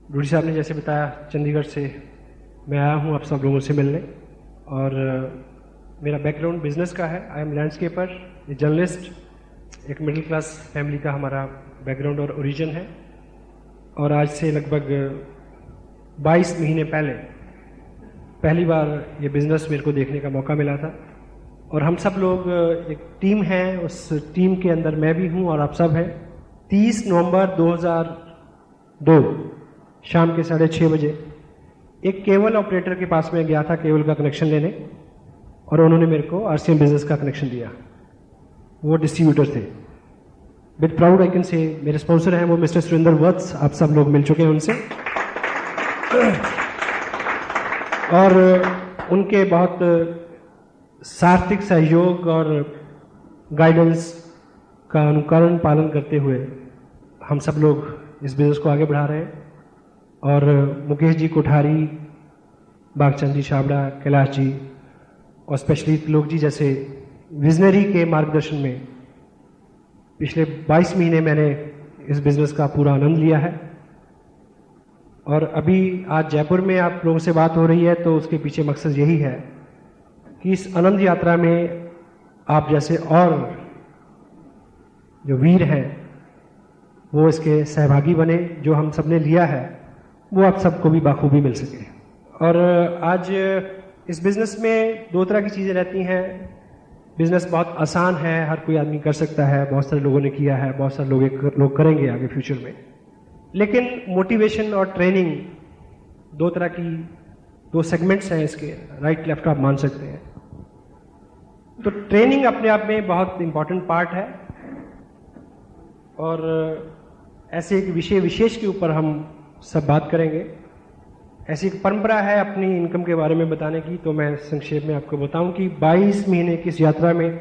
रूडी साहब ने जैसे बताया, चंडीगढ़ से मैं आया हूँ आप सब लोगों से मिलने। और मेरा बैकग्राउंड बिजनेस का है। I am landscaper, a journalist, एक मिडिल क्लास फैमिली का हमारा बैकग्राउंड और ओरिजिन है। और आज से लगभग 22 महीने पहली बार ये बिज़नेस मेरे को देखने का मौका मिला था। और हम सब लोग एक टीम है, उस टीम के अंदर मैं भी हूँ और आप सब हैं। 30 नवंबर 2002 शाम के 6:30 बजे एक केबल ऑपरेटर के पास में गया था केबल का कनेक्शन लेने, और उन्होंने मेरे को आरसीएम बिजनेस का कनेक्शन दिया। वो डिस्ट्रीब्यूटर थे। With proud I can say मेरे स्पॉन्सर हैं वो मिस्टर सुरेंद्र वत्स, आप सब लोग मिल चुके हैं उनसे। और उनके बहुत सार्थक सहयोग और गाइडेंस का अनुकरण पालन करते हुए हम सब लोग इस बिज़नेस को आगे बढ़ा रहे हैं। और मुकेश जी कोठारी, बागचंद जी छाबड़ा, कैलाश जी और स्पेशली त्रिलोक जी जैसे विजनरी के मार्गदर्शन में पिछले 22 महीने मैंने इस बिज़नेस का पूरा आनंद लिया है। और अभी आज जयपुर में आप लोगों से बात हो रही है तो उसके पीछे मकसद यही है कि इस आनंद यात्रा में आप जैसे और जो वीर हैं वो इसके सहभागी बने। जो हम सब ने लिया है वो आप सबको भी बाखूबी मिल सके। और आज इस बिज़नेस में 2 तरह की चीज़ें रहती हैं। बिज़नेस बहुत आसान है, हर कोई आदमी कर सकता है, बहुत सारे लोगों ने किया है, बहुत सारे लोग करेंगे आगे फ्यूचर में। लेकिन मोटिवेशन और ट्रेनिंग 2 तरह की 2 सेगमेंट्स हैं इसके, राइट लेफ्ट आप मान सकते हैं। तो ट्रेनिंग अपने आप में बहुत इंपॉर्टेंट पार्ट है। और ऐसे एक विषय विशेष के ऊपर हम सब बात करेंगे। ऐसी एक परंपरा है अपनी इनकम के बारे में बताने की, तो मैं संक्षेप में आपको बताऊं कि 22 महीने की इस यात्रा में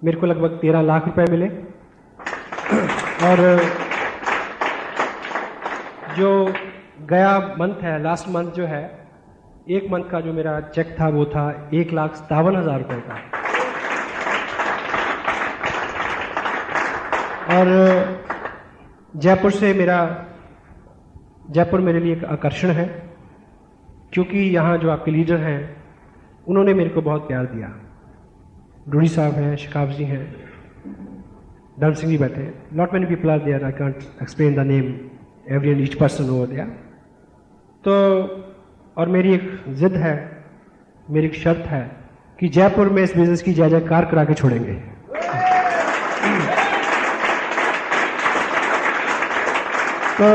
मेरे को लगभग 13 लाख रुपए मिले। और जो गया मंथ है, लास्ट मंथ जो है, एक मंथ का जो मेरा चेक था वो था 1,57,000 रुपए का। और जयपुर मेरे लिए एक आकर्षण है, क्योंकि यहाँ जो आपके लीडर हैं उन्होंने मेरे को बहुत प्यार दिया। रूडी साहब हैं, शिकाफ जी हैं, धर्म सिंह जी बैठे हैं। Not many people are there, I can't explain the name every and each person over there. तो और मेरी एक जिद है, मेरी एक शर्त है कि जयपुर में इस बिजनेस की जय जयकार करा के छोड़ेंगे। तो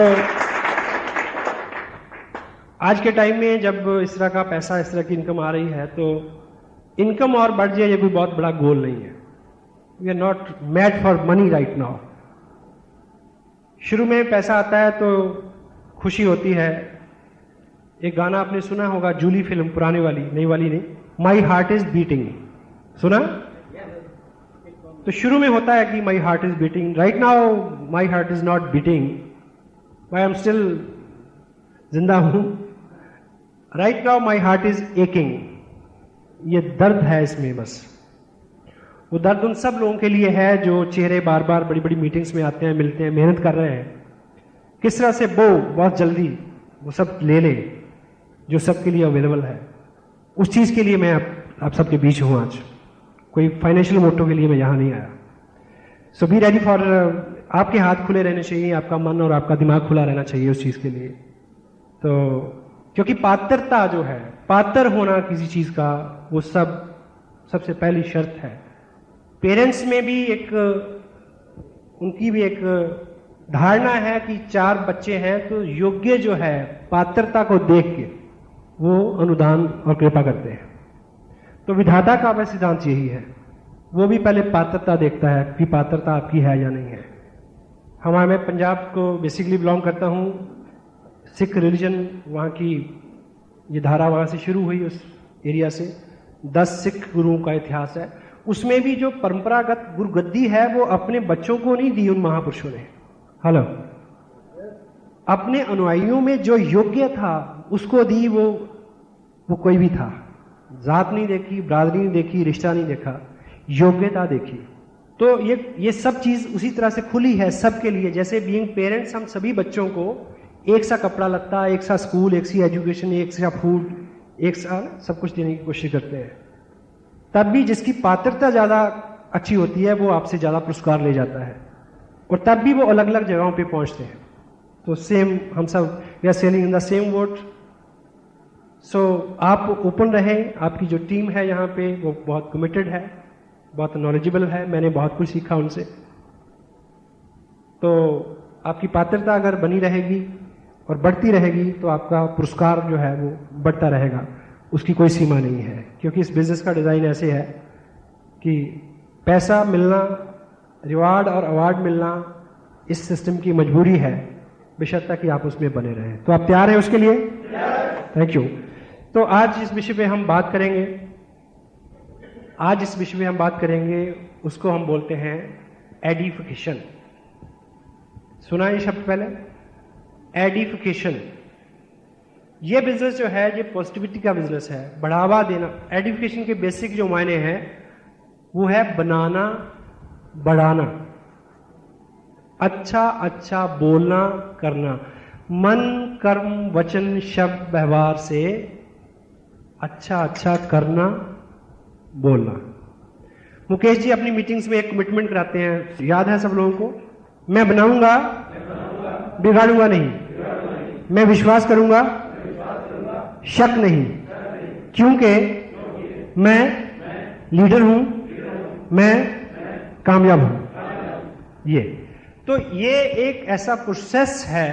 आज के टाइम में जब इस तरह का पैसा, इस तरह की इनकम आ रही है, तो इनकम और बढ़ जाए ये कोई बहुत बड़ा गोल नहीं है। We are not mad for money right now. शुरू में पैसा आता है तो खुशी होती है। एक गाना आपने सुना होगा, जूली फिल्म, पुरानी वाली, नई वाली नहीं, माई हार्ट इज बीटिंग, सुना? तो शुरू में होता है कि my heart is beating. Right now my heart is not beating, I am still जिंदा हूं। Right now my heart is aching. ये दर्द है इसमें, बस वो दर्द उन सब लोगों के लिए है जो चेहरे बार बार बड़ी बड़ी मीटिंग्स में आते हैं, मिलते हैं, मेहनत कर रहे हैं। किस तरह से वो बहुत जल्दी वो सब ले ले जो सबके लिए अवेलेबल है। उस चीज के लिए मैं आप सबके बीच हूं आज। कोई फाइनेंशियल मोटो के लिए मैं यहां नहीं आया। सो बी रेडी फॉर, आपके हाथ खुले रहने चाहिए, आपका मन और आपका दिमाग खुला रहना चाहिए उस चीज के लिए। तो क्योंकि पात्रता जो है, पात्र होना किसी चीज का, वो सबसे पहली शर्त है। पेरेंट्स में भी उनकी भी एक धारणा है कि 4 बच्चे हैं तो योग्य जो है, पात्रता को देख के वो अनुदान और कृपा करते हैं। तो विधाता का वह सिद्धांत यही है, वो भी पहले पात्रता देखता है कि पात्रता आपकी है या नहीं है। मैं पंजाब को बेसिकली बिलोंग करता हूँ। सिख रिलीजन, वहाँ की ये धारा वहाँ से शुरू हुई, उस एरिया से 10 सिख गुरुओं का इतिहास है। उसमें भी जो परंपरागत गुरुगद्दी है वो अपने बच्चों को नहीं दी उन महापुरुषों ने। हेलो, अपने अनुयायियों में जो योग्य था उसको दी। वो कोई भी था, जात नहीं देखी, बरादरी नहीं देखी, रिश्ता नहीं देखा, योग्यता देखी। तो ये सब चीज उसी तरह से खुली है सबके लिए। जैसे बीइंग पेरेंट्स हम सभी बच्चों को एक सा कपड़ा लत्ता, एक सा स्कूल, एक सी एजुकेशन, एक सा फूड, एक सा सब कुछ देने की कोशिश करते हैं। तब भी जिसकी पात्रता ज़्यादा अच्छी होती है वो आपसे ज़्यादा पुरस्कार ले जाता है, और तब भी वो अलग अलग जगहों पे पहुंचते हैं। तो सेम हम सब we are sailing in the same boat. So आप ओपन रहें, आपकी जो टीम है यहाँ पे वो बहुत कमिटेड है, बहुत नॉलेजेबल है, मैंने बहुत कुछ सीखा उनसे। तो आपकी पात्रता अगर बनी रहेगी और बढ़ती रहेगी तो आपका पुरस्कार जो है वो बढ़ता रहेगा, उसकी कोई सीमा नहीं है। क्योंकि इस बिजनेस का डिज़ाइन ऐसे है कि पैसा मिलना, रिवार्ड और अवार्ड मिलना इस सिस्टम की मजबूरी है, बेशर्त कि आप उसमें बने रहें। तो आप तैयार हैं उसके लिए? Thank you. तो आज इस विषय पे हम बात करेंगे, उसको हम बोलते हैं एडिफिकेशन। सुना ये शब्द पहले? एडिफिकेशन। ये बिजनेस जो है ये पॉजिटिविटी का बिजनेस है, बढ़ावा देना। एडिफिकेशन के बेसिक जो मायने हैं वो है बनाना, बढ़ाना, अच्छा अच्छा बोलना, करना, मन कर्म वचन शब्द व्यवहार से अच्छा अच्छा करना, बोलना। मुकेश जी अपनी मीटिंग्स में एक कमिटमेंट कराते हैं, याद है सब लोगों को? मैं बनाऊंगा, बिगाड़ूंगा नहीं, मैं विश्वास करूंगा, शक नहीं, क्योंकि मैं लीडर हूं, मैं कामयाब हूं। ये एक ऐसा प्रोसेस है,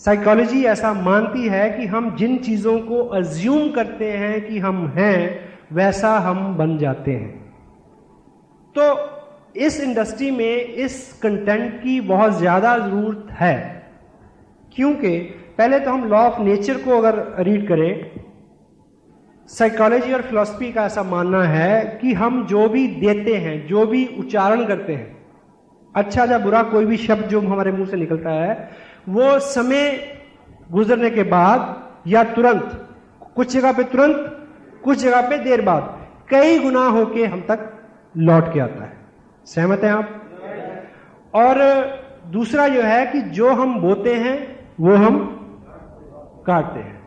साइकोलॉजी ऐसा मानती है कि हम जिन चीजों को अज्यूम करते हैं कि हम हैं वैसा हम बन जाते हैं। तो इस इंडस्ट्री में इस कंटेंट की बहुत ज्यादा जरूरत है, क्योंकि पहले तो हम लॉ ऑफ नेचर को अगर रीड करें, साइकोलॉजी और फिलॉसफी का ऐसा मानना है कि हम जो भी देते हैं, जो भी उच्चारण करते हैं, अच्छा या बुरा कोई भी शब्द जो हमारे मुंह से निकलता है, वो समय गुजरने के बाद या तुरंत, कुछ जगह पे तुरंत, कुछ जगह पे देर बाद, कई गुना होके हम तक लौट के आता है। सहमत हैं आप? और दूसरा जो है कि जो हम बोते हैं वो हम काटते हैं।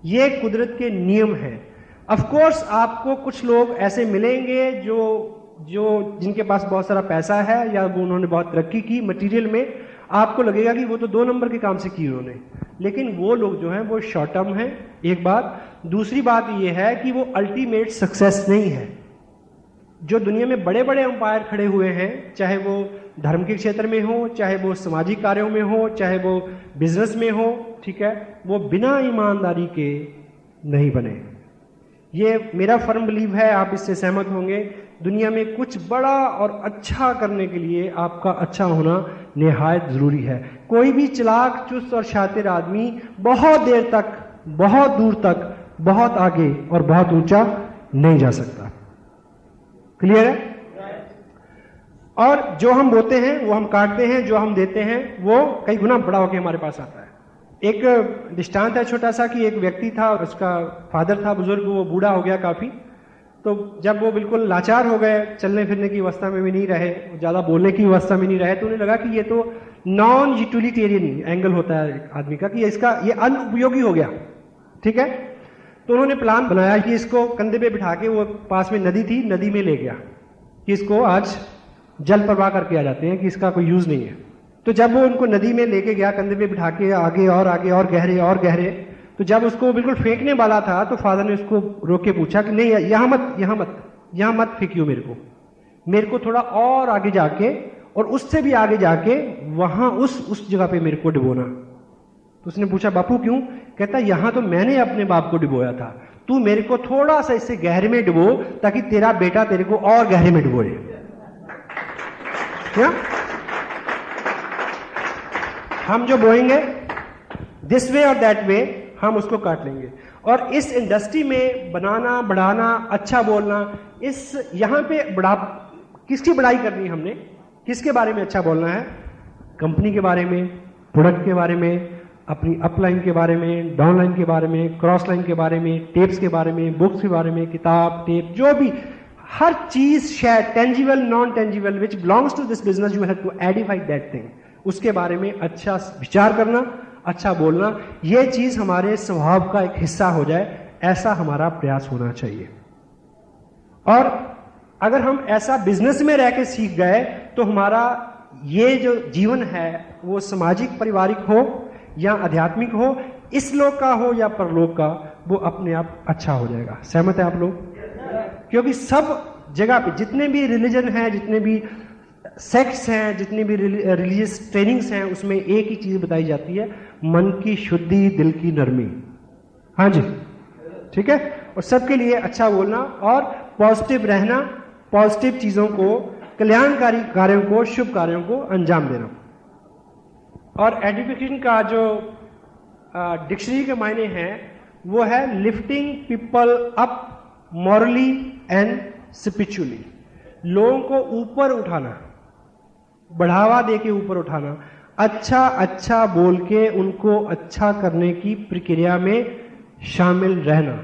ये कुदरत के नियम हैं। ऑफ कोर्स आपको कुछ लोग ऐसे मिलेंगे जो जिनके पास बहुत सारा पैसा है या वो उन्होंने बहुत तरक्की की मटेरियल में, आपको लगेगा कि वो तो 2 नंबर के काम से की उन्होंने, लेकिन वो लोग जो हैं वो शॉर्ट टर्म हैं, एक बात। दूसरी बात ये है कि वो अल्टीमेट सक्सेस नहीं है। जो दुनिया में बड़े बड़े अंपायर खड़े हुए हैं, चाहे वो धर्म के क्षेत्र में हो, चाहे वो सामाजिक कार्यों में हो, चाहे वो बिजनेस में हो, ठीक है, वो बिना ईमानदारी के नहीं बने। ये मेरा फर्म बिलीव है, आप इससे सहमत होंगे। दुनिया में कुछ बड़ा और अच्छा करने के लिए आपका अच्छा होना निहायत जरूरी है। कोई भी चालाक, चुस्त और शातिर आदमी बहुत देर तक, बहुत दूर तक, बहुत आगे और बहुत ऊंचा नहीं जा सकता। क्लियर है? और जो हम बोते हैं वो हम काटते हैं, जो हम देते हैं वो कई गुना बड़ा होकर हमारे पास आता है। एक दृष्टांत है छोटा सा कि एक व्यक्ति था, उसका फादर था बुजुर्ग, वो बूढ़ा हो गया काफी। तो जब वो बिल्कुल लाचार हो गए, चलने फिरने की अवस्था में भी नहीं रहे, ज्यादा बोलने की अवस्था में नहीं रहे, तो उन्हें लगा कि ये तो नॉन यूटिलिटेरियन एंगल होता है एक आदमी का, कि ये अनुपयोगी हो गया। ठीक है, तो उन्होंने प्लान बनाया कि इसको कंधे पे बिठा के, वो पास में नदी थी, नदी में ले गया कि इसको आज जल प्रवाह करके आ जाते हैं, कि इसका कोई यूज नहीं है। तो जब वो उनको नदी में लेके गया, कंधे पे बिठा के, आगे और गहरे और गहरे, तो जब उसको बिल्कुल फेंकने वाला था तो फादर ने उसको रोक के पूछा कि नहीं, यहां मत फेंकियो, मेरे को थोड़ा और आगे जाके, और उससे भी आगे जाके वहां उस जगह पे मेरे को डुबोना। तो उसने पूछा बापू क्यों? कहता यहां तो मैंने अपने बाप को डुबोया था, तू मेरे को थोड़ा सा इससे गहरे में डुबो ताकि तेरा बेटा तेरे को और गहरे में डुबोए। क्या हम जो बोएंगे दिस वे और दैट वे, हम उसको काट लेंगे। और इस इंडस्ट्री में बनाना, बढ़ाना, अच्छा बोलना, इस यहां पे किसकी बड़ाई करनी है हमने? किसके बारे में अच्छा बोलना है? कंपनी के बारे में, प्रोडक्ट के बारे में, अपनी अपलाइन के बारे में, डाउनलाइन के बारे में, क्रॉस लाइन के बारे में, टेप्स के बारे में, बुक्स के बारे में, किताब, टेप, जो भी हर चीज, share, tangible, non tangible, which belongs to this business, you have to edify that thing. उसके बारे में अच्छा विचार करना, अच्छा बोलना, ये चीज हमारे स्वभाव का एक हिस्सा हो जाए, ऐसा हमारा प्रयास होना चाहिए। और अगर हम ऐसा बिजनेस में रह के सीख गए तो हमारा ये जो जीवन है वो सामाजिक पारिवारिक हो या आध्यात्मिक हो, इस लोक का हो या परलोक का, वो अपने आप अच्छा हो जाएगा। सहमत है आप लोग? क्योंकि सब जगह पे जितने भी रिलीजन हैं, जितने भी सेक्ट्स हैं, जितनी भी रिलीजियस ट्रेनिंग्स हैं, उसमें एक ही चीज बताई जाती है, मन की शुद्धि, दिल की नरमी। हाँ जी, ठीक है। और सबके लिए अच्छा बोलना और पॉजिटिव रहना, पॉजिटिव चीजों को, कल्याणकारी कार्यों को, शुभ कार्यों को अंजाम देना। और एजुकेशन का जो डिक्शनरी के मायने हैं वो है lifting people up morally and spiritually. लोगों को ऊपर उठाना, बढ़ावा दे के ऊपर उठाना, अच्छा अच्छा बोल के उनको अच्छा करने की प्रक्रिया में शामिल रहना।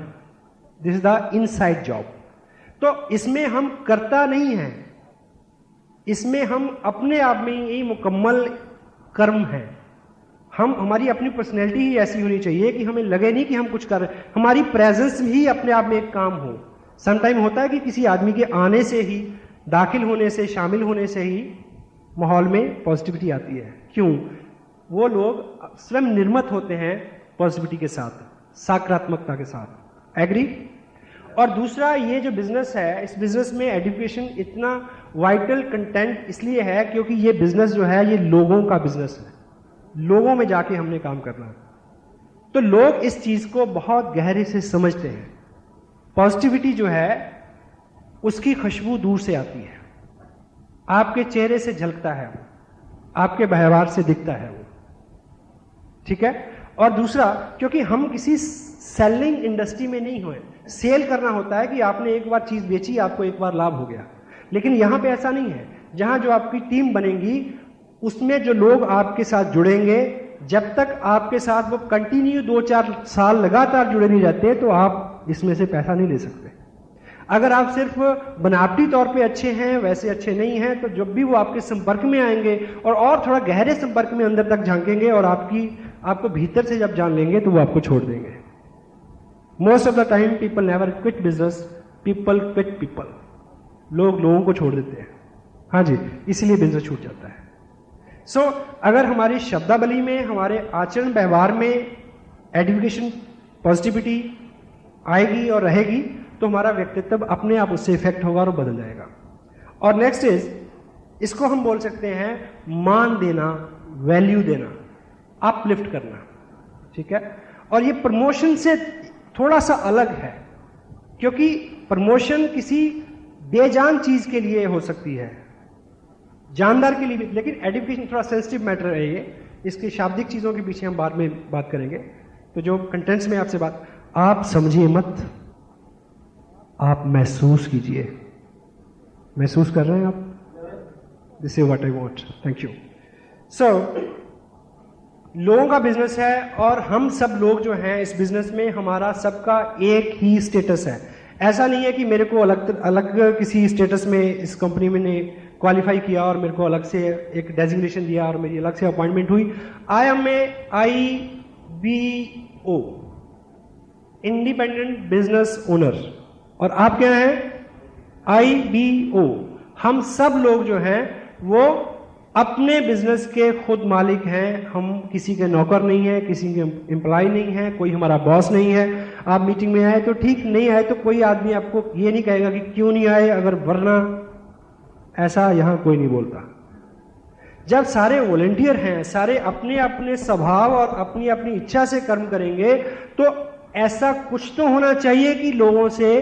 This is the inside job. तो इसमें हम करता नहीं है, इसमें हम अपने आप में यही मुकम्मल कर्म है। हमारी अपनी पर्सनैलिटी ही ऐसी होनी चाहिए कि हमें लगे नहीं कि हम कुछ कर रहे हैं, हमारी प्रेजेंस ही अपने आप में एक काम हो। समटाइम होता है कि किसी आदमी के आने से ही, दाखिल होने से, शामिल होने से ही माहौल में पॉजिटिविटी आती है। क्यों? वो लोग स्वयं निर्मित होते हैं पॉजिटिविटी के साथ, सकारात्मकता के साथ। एग्री? और दूसरा, ये जो बिजनेस है, इस बिजनेस में एजुकेशन इतना वाइटल कंटेंट इसलिए है क्योंकि ये बिजनेस जो है ये लोगों का बिजनेस है, लोगों में जाके हमने काम करना है। तो लोग इस चीज को बहुत गहरे से समझते हैं। पॉजिटिविटी जो है उसकी खुशबू दूर से आती है, आपके चेहरे से झलकता है, वो आपके व्यवहार से दिखता है वो, ठीक है। और दूसरा, क्योंकि हम किसी सेलिंग इंडस्ट्री में नहीं हुए, सेल करना होता है कि आपने एक बार चीज बेची, आपको एक बार लाभ हो गया। लेकिन यहां पे ऐसा नहीं है। जहां जो आपकी टीम बनेगी उसमें जो लोग आपके साथ जुड़ेंगे, जब तक आपके साथ वो कंटिन्यू 2-4 साल लगातार जुड़े नहीं जाते तो आप इसमें से पैसा नहीं ले सकते। अगर आप सिर्फ बनावटी तौर पे अच्छे हैं, वैसे अच्छे नहीं हैं, तो जब भी वो आपके संपर्क में आएंगे और थोड़ा गहरे संपर्क में अंदर तक झांकेंगे और आपको भीतर से जब जान लेंगे तो वो आपको छोड़ देंगे। Most of the time people never quit business, people quit people. लोग लोगों को छोड़ देते हैं। हाँ जी, इसीलिए बिजनेस छूट जाता है। सो अगर हमारी शब्दावली में, हमारे आचरण व्यवहार में एजुकेशन, पॉजिटिविटी आएगी और रहेगी तो हमारा व्यक्तित्व अपने आप उससे इफेक्ट होगा और बदल जाएगा। और नेक्स्ट इज, इसको हम बोल सकते हैं मान देना, वैल्यू देना, अपलिफ्ट करना, ठीक है। और ये प्रमोशन से थोड़ा सा अलग है, क्योंकि प्रमोशन किसी बेजान चीज के लिए हो सकती है, जानदार के लिए भी। लेकिन एजुकेशन थोड़ा सेंसिटिव मैटर है ये, इसकी शाब्दिक चीजों के पीछे हम बाद में बात करेंगे। तो जो कंटेंट्स में आपसे बात, आप समझिए मत, आप महसूस कीजिए। महसूस कर रहे हैं आप? This is what I want. Thank you. So लोगों का बिजनेस है और हम सब लोग जो हैं इस बिजनेस में, हमारा सबका एक ही स्टेटस है। ऐसा नहीं है कि मेरे को अलग किसी स्टेटस में इस कंपनी में ने क्वालिफाई किया और मेरे को अलग से एक डेजिग्नेशन दिया और मेरी अलग से अपॉइंटमेंट हुई। I am a IBO, independent business owner, और आप क्या हैं? IBO। हम सब लोग जो हैं वो अपने बिजनेस के खुद मालिक हैं। हम किसी के नौकर नहीं हैं, किसी के एम्प्लॉय नहीं हैं, कोई हमारा बॉस नहीं है। आप मीटिंग में आए तो ठीक, नहीं आए तो कोई आदमी आपको ये नहीं कहेगा कि क्यों नहीं आए, अगर वरना, ऐसा यहां कोई नहीं बोलता। जब सारे वॉलंटियर हैं, सारे अपने अपने स्वभाव और अपनी अपनी इच्छा से कर्म करेंगे, तो ऐसा कुछ तो होना चाहिए कि लोगों से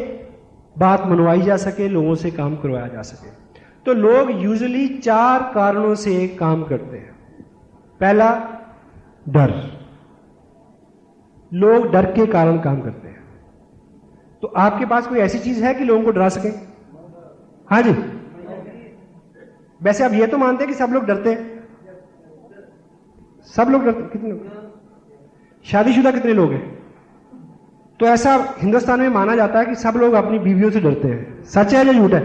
बात मनवाई जा सके, लोगों से काम करवाया जा सके। तो लोग यूजुअली 4 कारणों से काम करते हैं। पहला, डर। लोग डर के कारण काम करते हैं। तो आपके पास कोई ऐसी चीज है कि लोगों को डरा सके? हाँ जी। वैसे आप ये तो मानते हैं कि सब लोग डरते हैं? सब लोग डरते? कितने लोग? शादीशुदा कितने लोग हैं? तो ऐसा हिंदुस्तान में माना जाता है कि सब लोग अपनी बीवियों से डरते हैं। सच है या झूठ है?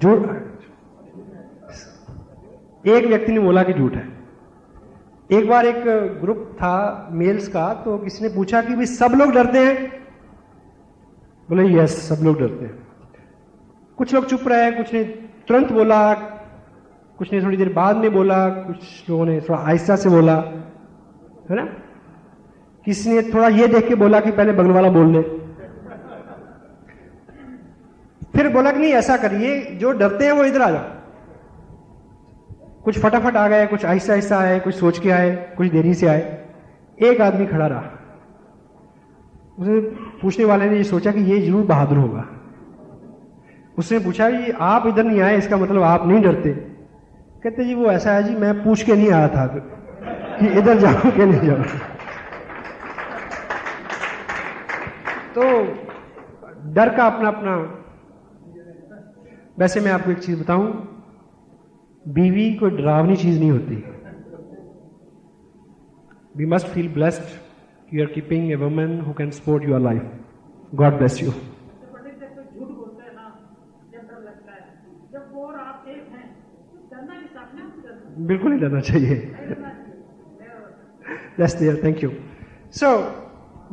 झूठ। एक व्यक्ति ने बोला कि झूठ है। एक बार एक ग्रुप था मेल्स का, तो किसी ने पूछा कि भाई सब लोग डरते हैं? बोले यस, सब लोग डरते हैं। कुछ लोग चुप रहे, कुछ ने तुरंत बोला, कुछ ने थोड़ी देर बाद में बोला, कुछ लोगों ने थोड़ा आहिस्ता से बोला, है ना। किसी ने थोड़ा ये देख के बोला कि पहले बगल वाला बोल ले, फिर बोला कि नहीं ऐसा करिए, जो डरते हैं वो इधर आ जाओ। कुछ फटाफट आ गए, कुछ आहिस्ता आहिस्ता आए, कुछ सोच के आए, कुछ देरी से आए। एक आदमी खड़ा रहा। उसे पूछने वाले ने ये सोचा कि ये जरूर बहादुर होगा। उसने पूछा कि आप इधर नहीं आए, इसका मतलब आप नहीं डरते? कहते जी वो ऐसा है जी, मैं पूछ के नहीं आया था कि इधर जाऊं कि नहीं जाऊं। तो डर का अपना अपना। वैसे मैं आपको एक चीज बताऊं, बीवी कोई डरावनी चीज नहीं होती। We must feel blessed you are keeping a woman who can support your life. God bless you. झूठ बोलते हैं ना, जब डर लगता है, जब वो और आप एक हैं, तो डरना नहीं, सामने बिल्कुल नहीं डरना चाहिए। That's there, thank you. So,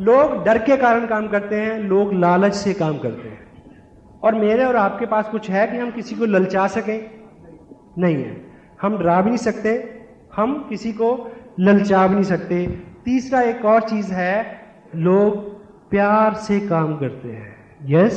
लोग डर के कारण काम करते हैं, लोग लालच से काम करते हैं। और मेरे और आपके पास कुछ है कि हम किसी को ललचा सकें? नहीं है। हम डरा भी नहीं सकते, हम किसी को ललचा भी नहीं सकते। तीसरा एक और चीज है, लोग प्यार से काम करते हैं। यस?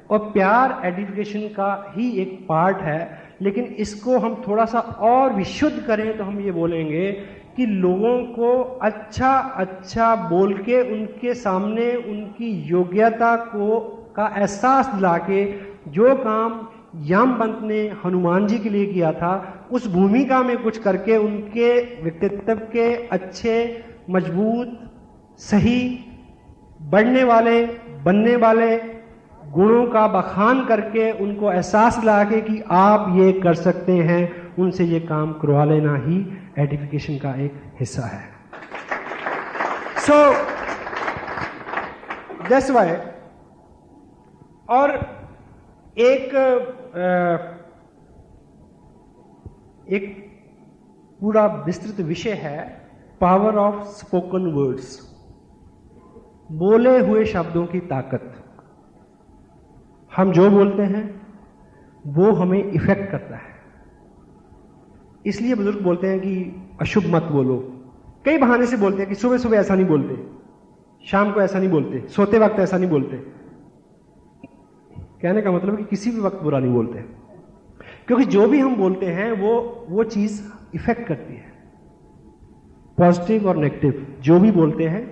और प्यार एडिफिकेशन का ही एक पार्ट है, लेकिन इसको हम थोड़ा सा और विशुद्ध करें तो हम ये बोलेंगे कि लोगों को अच्छा अच्छा बोल के उनके सामने उनकी योग्यता को का एहसास दिला के, जो काम यामवंत ने हनुमान जी के लिए किया था, उस भूमिका में कुछ करके उनके व्यक्तित्व के अच्छे, मजबूत, सही, बढ़ने वाले, बनने वाले गुणों का बखान करके उनको एहसास दिला के कि आप ये कर सकते हैं, उनसे ये काम करवा लेना ही एडिफिकेशन का एक हिस्सा है। So that's why. और एक पूरा विस्तृत विषय है पावर ऑफ स्पोकन वर्ड्स, बोले हुए शब्दों की ताकत। हम जो बोलते हैं वो हमें इफेक्ट करता है। इसलिए बुजुर्ग बोलते हैं कि अशुभ मत बोलो। कई बहाने से बोलते हैं कि सुबह सुबह ऐसा नहीं बोलते, शाम को ऐसा नहीं बोलते, सोते वक्त ऐसा नहीं बोलते। कहने का मतलब कि किसी भी वक्त बुरा नहीं बोलते, क्योंकि जो भी हम बोलते हैं वो चीज इफेक्ट करती है, पॉजिटिव और नेगेटिव। जो भी बोलते हैं,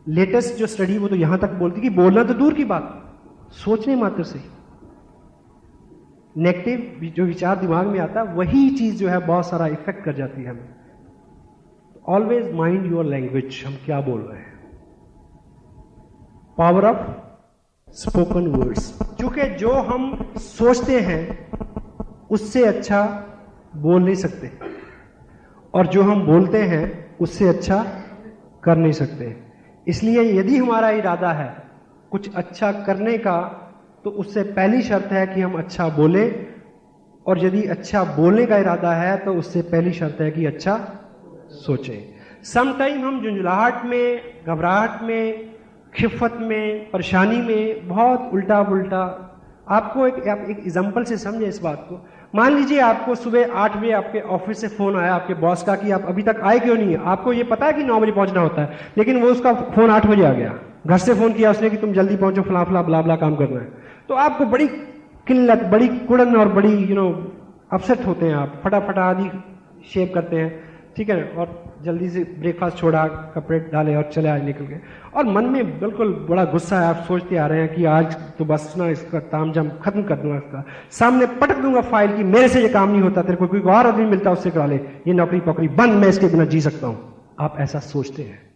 लेटेस्ट जो स्टडी वो तो यहां तक बोलती कि बोलना तो दूर की बात, सोचने मात्र से नेगेटिव जो विचार दिमाग में आता है, वही चीज जो है बहुत सारा इफेक्ट कर जाती है हमें। ऑलवेज माइंड योर लैंग्वेज, हम क्या बोल रहे हैं। पावर ऑफ स्पोकन वर्ड्स, क्योंकि जो हम सोचते हैं उससे अच्छा बोल नहीं सकते, और जो हम बोलते हैं उससे अच्छा कर नहीं सकते। इसलिए यदि हमारा इरादा है कुछ अच्छा करने का, तो उससे पहली शर्त है कि हम अच्छा बोले, और यदि अच्छा बोलने का इरादा है तो उससे पहली शर्त है कि अच्छा सोचें। समटाइम हम झुंझलाहट में, घबराहट में, खिफत में, परेशानी में बहुत उल्टा पुल्टा। आपको एक एग्जांपल से समझे इस बात को। मान लीजिए आपको सुबह 8 बजे आपके ऑफिस से फोन आया आपके बॉस का कि आप अभी तक आए क्यों नहीं है। आपको ये पता है कि 9 बजे पहुंचना होता है, लेकिन वो उसका फोन 8 बजे आ गया। घर से फोन किया उसने कि तुम जल्दी पहुंचो, फला फला ब्ला ब्ला काम करना है। तो आपको बड़ी किल्लत, बड़ी कुड़न और बड़ी अपसेट होते हैं। आप फटाफट आदि शेव करते हैं, ठीक है ना, और जल्दी से ब्रेकफास्ट छोड़ा, कपड़े डाले और चले आए निकल गए। और मन में बिल्कुल बड़ा गुस्सा है, आप सोचते आ रहे हैं कि आज तो बस ना इसका तामझाम खत्म कर दूंगा, इसका सामने पटक दूंगा फाइल की मेरे से ये काम नहीं होता, तेरे को कोई और आदमी मिलता उससे करा ले, ये नौकरी पकड़ी बंद, मैं इसके बिना जी सकता हूं। आप ऐसा सोचते हैं।